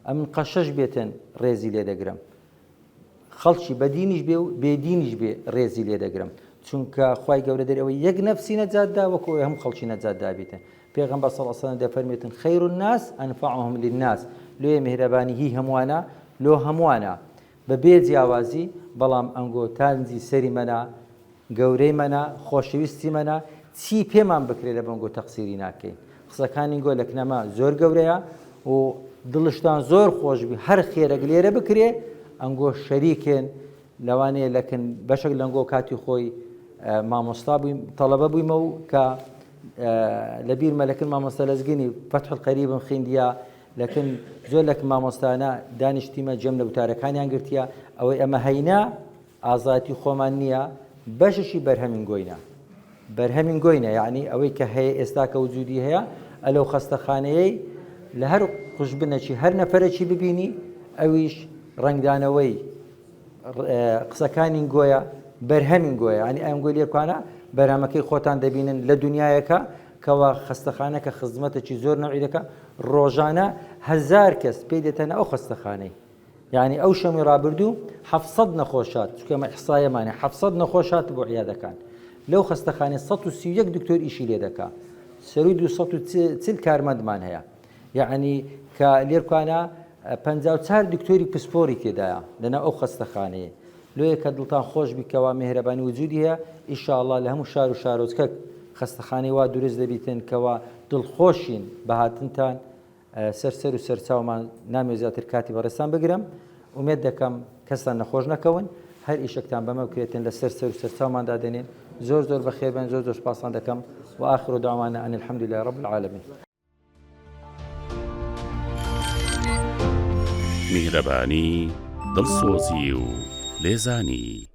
ئەمن قەشەش بێتن ڕێزی لێ دەگرم خەڵکی بەدینیش بێ و بێدینیش بێ ڕێزی لێ دەگرم چونکە خوای گەورە دەرەوەی یەک نەفسی نەجاتدا وەکو هەموو خەڵکی نەجاتدا بێتن پێغەمبەر صلی الله علیه و سلم دەفەرمێتن خەیر الناس ئەنفعهم للناس لێ میهرەبانی هی هەموانە لۆ هەموانە بەبێ جیاوازی بەڵام ئەنگۆ تانجی سەری مەنا گەورەی مەنا خۆشەویستی مەنا چی پێمان بکرێت لە بەنگۆ تەقسیری ناکەین قسەکانی گۆ لە کنەما زۆر گەورەیە و دڵشتان زۆر خۆشبی هەر خێرەک لێرە بکرێ ئەنگۆ شەریکێن لەوانەیە لەکن بەشێک لەنگۆ کاتی خۆی مامۆستا بوویم تەڵەبە بوویمە و کە لەبیر مەلەکن مامۆستا لەزگینی فتح القەریبم خوێندیە لەکن زۆر لەک مامۆستانە دانیشتیمە جەم لە وتارەکانیان گرتیە ئەوەی ئەمە هەینا ئازاتی خۆمان نییە بەششی بەرهەمین گۆینە بەرهەمین گۆینە یعنی ئەوەی کە هەیە ئێستا کە وجودی هەیە ئەلەو خەستەخانەیەی لە هەر قوشبنەکی هەر نەفەرێکی ببینی ئەویش ڕنگدانەوەی قسەکانی گۆیە بەرهەمین گۆیە ینی ئەم گۆی لێرکوانە بەرهەمەکەی خۆتان دەبینن لە دنیایەکە کەوا خەستەخانە کە خزمەتێکی زۆر نەوعی دەکە ڕۆژانە 1000 کەس پێی دێتەنە ئەو خەستەخانەی یعنی ئەو شەمی ڕابردوو 700 نەخۆشات چکەمە ئیحسایەمانە 700 نەخۆشات بۆ عیادەکان لەو خەستەخانەی 131 دکتۆر ئیشی لێ دەکا سەروی 240 کارمەندمان هەیە یعنی کە لێرکوانە 54 دکتۆری پسپۆری تێدایە لەناو ئەو خەستەخانەیە لۆیە کە دڵتان خۆش بیکەوە میهرەبانی وجودی هەیە ئینشاءالله لە هەموو شار و شارۆچکە خەستەخانەی وا دروست دەبیتن کەوا دڵخۆشین بەهاتنتان سەرسەر و سەرچاومان نامێ زیاتر کاتی بەڕێستان بگرم ومێد دەکەم کەستان نەخۆش نەکەون هەر ئیشێکتان بەمە بکرێتن لە سەرسەر و سەرچاوماندا دێنین زۆر زۆر بەخێربێن زۆر زۆر سپاسان دەکەم وآخر دعوانا أن الحمد لله رب العالمين. میهرەبانی دڵسۆزی و لێزانی